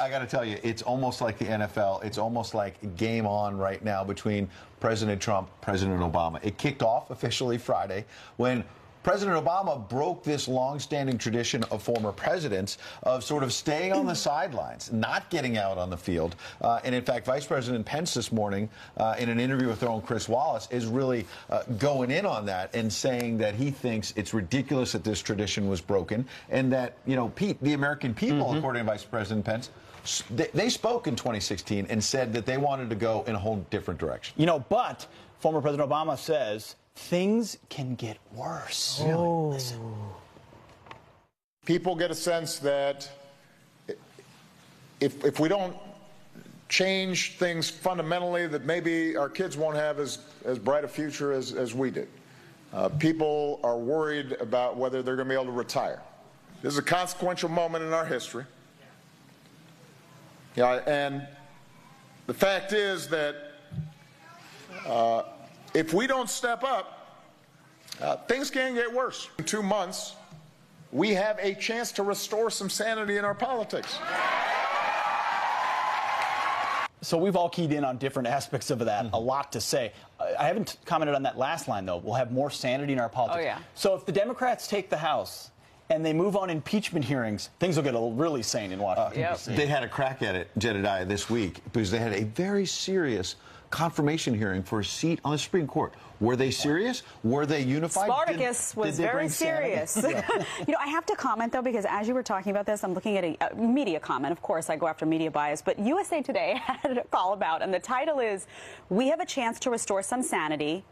I got to tell you, it's almost like the NFL. It's almost like game on right now between President Trump, President Obama. It kicked off officially Friday when President Obama broke this long-standing tradition of former presidents of sort of staying on the sidelines, not getting out on the field. And in fact, Vice President Pence this morning, in an interview with their own Chris Wallace, is really going in on that and saying that he thinks it's ridiculous that this tradition was broken and that, you know, Pete, the American people, according to Vice President Pence, they spoke in 2016 and said that they wanted to go in a whole different direction. You know, but former President Obama says things can get worse. Really? Oh. Listen. People get a sense that if we don't change things fundamentally, that maybe our kids won't have as bright a future as we did. People are worried about whether they're going to be able to retire. This is a consequential moment in our history. Yeah, and the fact is that if we don't step up, things can get worse. In 2 months, we have a chance to restore some sanity in our politics. So we've all keyed in on different aspects of that. A lot to say. I haven't commented on that last line, though. We'll have more sanity in our politics. Oh, yeah. So if the Democrats take the House and they move on impeachment hearings, things will get really sane in Washington, D.C. They had a crack at it, Jedediah, this week, because they had a very serious confirmation hearing for a seat on the Supreme Court. Were they serious? Were they unified? Spartacus was very serious. You know, I have to comment, though, because as you were talking about this, I'm looking at a media comment. Of course, I go after media bias. But USA Today had a call about, and the title is, "We have a chance to restore some sanity."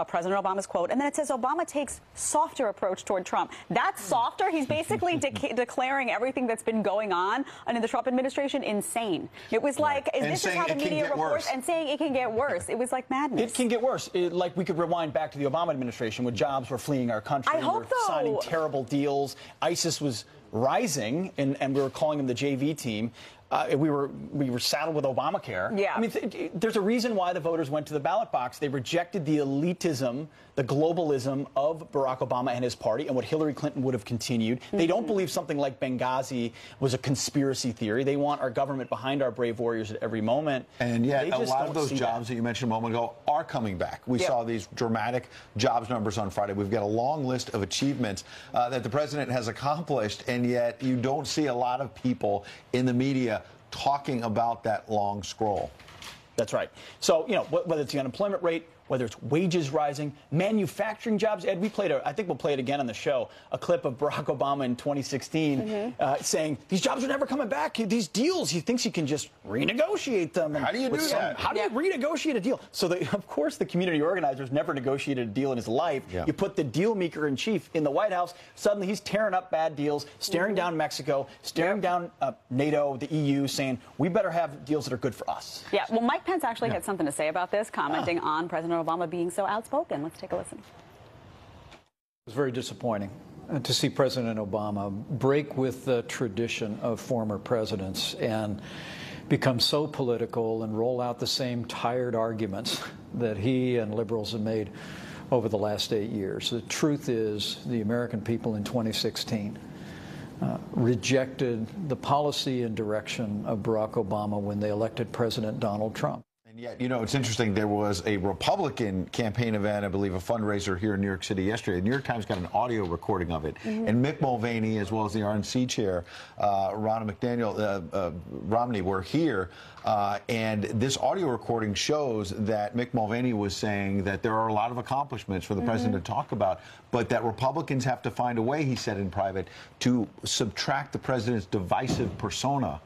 President Obama's quote, and then it says Obama takes softer approach toward Trump. That's softer. He's basically declaring everything that's been going on under the Trump administration insane. It was like, this is how the media reports, and saying it can get worse. It was like madness. It can get worse. Like we could rewind back to the Obama administration when jobs were fleeing our country. I hope so. Signing terrible deals. ISIS was rising, and we were calling them the JV team. We were saddled with Obamacare. Yeah. I mean, there's a reason why the voters went to the ballot box. They rejected the elitism, the globalism of Barack Obama and his party and what Hillary Clinton would have continued. They don't believe something like Benghazi was a conspiracy theory. They want our government behind our brave warriors at every moment. And yet, a lot of those jobs that you mentioned a moment ago are coming back. We saw these dramatic jobs numbers on Friday. We've got a long list of achievements that the president has accomplished, and yet you don't see a lot of people in the media talking about that long scroll. That's right. So, you know, whether it's the unemployment rate, whether it's wages rising, manufacturing jobs. Ed, I think we'll play it again on the show, a clip of Barack Obama in 2016 saying these jobs are never coming back. These deals, he thinks he can just renegotiate them. And how do you do that? How do you renegotiate a deal? So, of course, the community organizers never negotiated a deal in his life. You put the deal maker in chief in the White House. Suddenly, he's tearing up bad deals, staring down Mexico, staring down NATO, the EU, saying we better have deals that are good for us. Yeah. Well, Mike Pence actually had something to say about this, commenting on President Obama being so outspoken. Let's take a listen. It was very disappointing to see President Obama break with the tradition of former presidents and become so political and roll out the same tired arguments that he and liberals have made over the last 8 years. The truth is, the American people in 2016 rejected the policy and direction of Barack Obama when they elected President Donald Trump. And yet, you know, it's interesting. There was a Republican campaign event, I believe, a fundraiser here in New York City yesterday. The New York Times got an audio recording of it. And Mick Mulvaney, as well as the RNC chair, Romney, were here. And this audio recording shows that Mick Mulvaney was saying that there are a lot of accomplishments for the president to talk about, but that Republicans have to find a way, he said in private, to subtract the president's divisive persona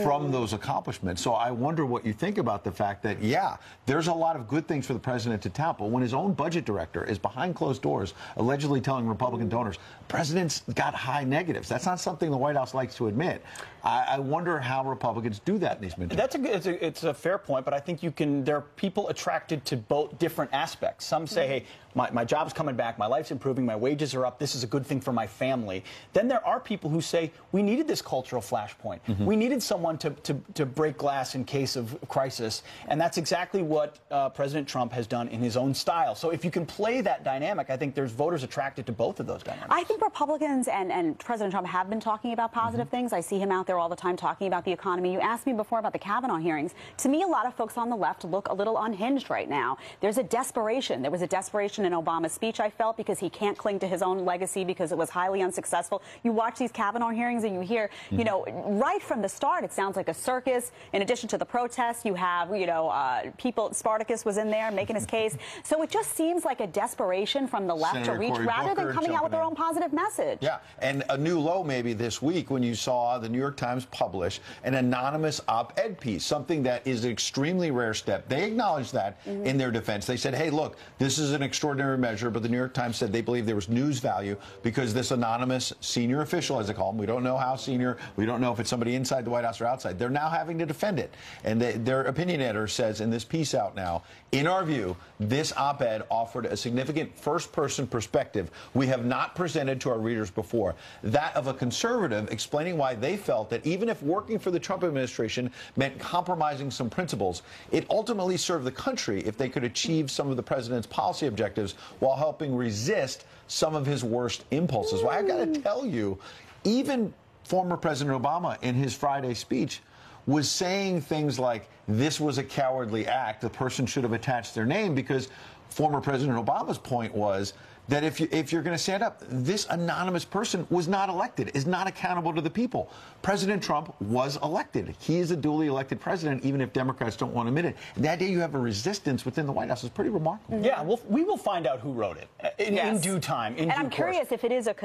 from those accomplishments. So I wonder what you think about the fact that, yeah, there's a lot of good things for the president to tout, but when his own budget director is behind closed doors allegedly telling Republican donors, president's got high negatives. That's not something the White House likes to admit. I wonder how Republicans do that in these midterms. It's a fair point, but I think there are people attracted to both different aspects. Some say, hey, my job's coming back, my life's improving, my wages are up, this is a good thing for my family. Then there are people who say, we needed this cultural flashpoint. We needed someone to break glass in case of crisis, and that's exactly what President Trump has done in his own style. So if you can play that dynamic, I think there's voters attracted to both of those dynamics. I think Republicans and President Trump have been talking about positive things. I see him out there all the time talking about the economy. You asked me before about the Kavanaugh hearings. To me, a lot of folks on the left look a little unhinged right now. There's a desperation. There was a desperation in Obama's speech, I felt, because he can't cling to his own legacy because it was highly unsuccessful. You watch these Kavanaugh hearings and you hear, you know, right from the start, it sounds like a circus. In addition to the protests, you have, you know, people, Spartacus was in there making his case. So it just seems like a desperation from the left Senator to reach Cory rather Booker than coming out with their own positive message. Yeah, and a new low maybe this week when you saw the New York Times publish an anonymous op-ed piece, something that is an extremely rare step. They acknowledged that in their defense. They said, hey, look, this is an extraordinary measure, but the New York Times said they believe there was news value because this anonymous senior official, as they call him, we don't know how senior, we don't know if it's somebody inside the White House or outside, they're now having to defend it. And their opinion editor says in this piece out now, in our view, this op-ed offered a significant first-person perspective we have not presented to our readers before, that of a conservative explaining why they felt that even if working for the Trump administration meant compromising some principles, it ultimately served the country if they could achieve some of the president's policy objectives while helping resist some of his worst impulses. Well, I've got to tell you, even former President Obama in his Friday speech was saying things like this was a cowardly act, the person should have attached their name, because former President Obama's point was that if you're going to stand up, this anonymous person was not elected, is not accountable to the people. President Trump was elected. He is a duly elected president, even if Democrats don't want to admit it. And the idea you have a resistance within the White House is pretty remarkable. Yeah, well, we will find out who wrote it in due time. And I'm curious if it is a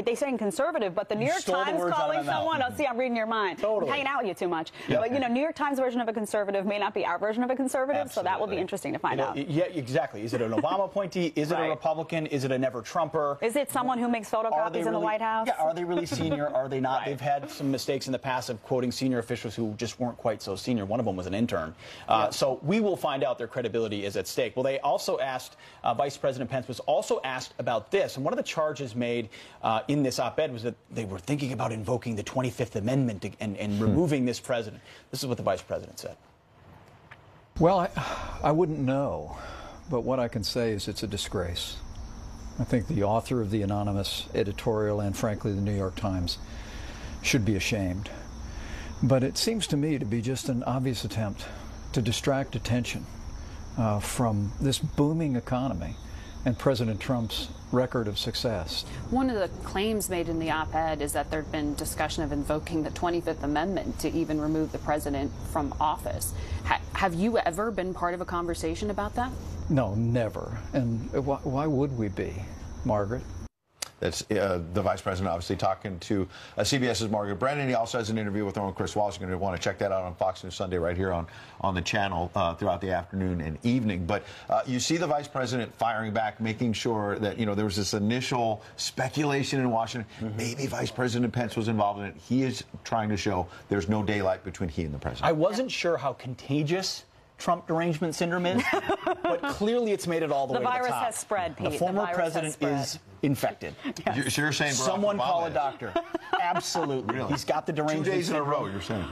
they saying conservative, but the New York Times calling someone, I'll see, I'm reading your mind. Totally. I'm hanging out with you too much. Yeah. But, you know, New York Times version of a conservative may not be our version of a conservative, Absolutely. so that will be interesting to find out. Yeah, exactly. Is it an Obama appointee? Is it a Republican? Is it a never-Trumper? Is it someone who makes photocopies in the White House? Yeah, are they really senior? Are they not? They've had some mistakes in the past of quoting senior officials who just weren't quite so senior. One of them was an intern. So we will find out their credibility is at stake. Well, they also asked, Vice President Pence was also asked about this. And one of the charges made in this op-ed was that they were thinking about invoking the 25th Amendment and removing this president. This is what the Vice President said. Well, I wouldn't know, but what I can say is it's a disgrace. I think the author of the anonymous editorial and, frankly, the New York Times should be ashamed. But it seems to me to be just an obvious attempt to distract attention from this booming economy and President Trump's record of success. One of the claims made in the op-ed is that there had been discussion of invoking the 25th Amendment to even remove the president from office. Have you ever been part of a conversation about that? No, never. And why would we be, Margaret? That's the Vice President obviously talking to CBS's Margaret Brennan. He also has an interview with her own Chris Wallace. You're going to want to check that out on Fox News Sunday right here on the channel throughout the afternoon and evening. But you see the Vice President firing back, making sure that, you know, there was this initial speculation in Washington. Maybe Vice President Pence was involved in it. He is trying to show there's no daylight between he and the president. I wasn't sure how contagious Trump derangement syndrome is, but clearly it's made it all the way to the top. The virus has spread, Pete. The former president is infected. Yes. You're saying Barack Someone Obama call a doctor. Absolutely. Really? He's got the derangement 2 days in a syndrome. row, you're saying.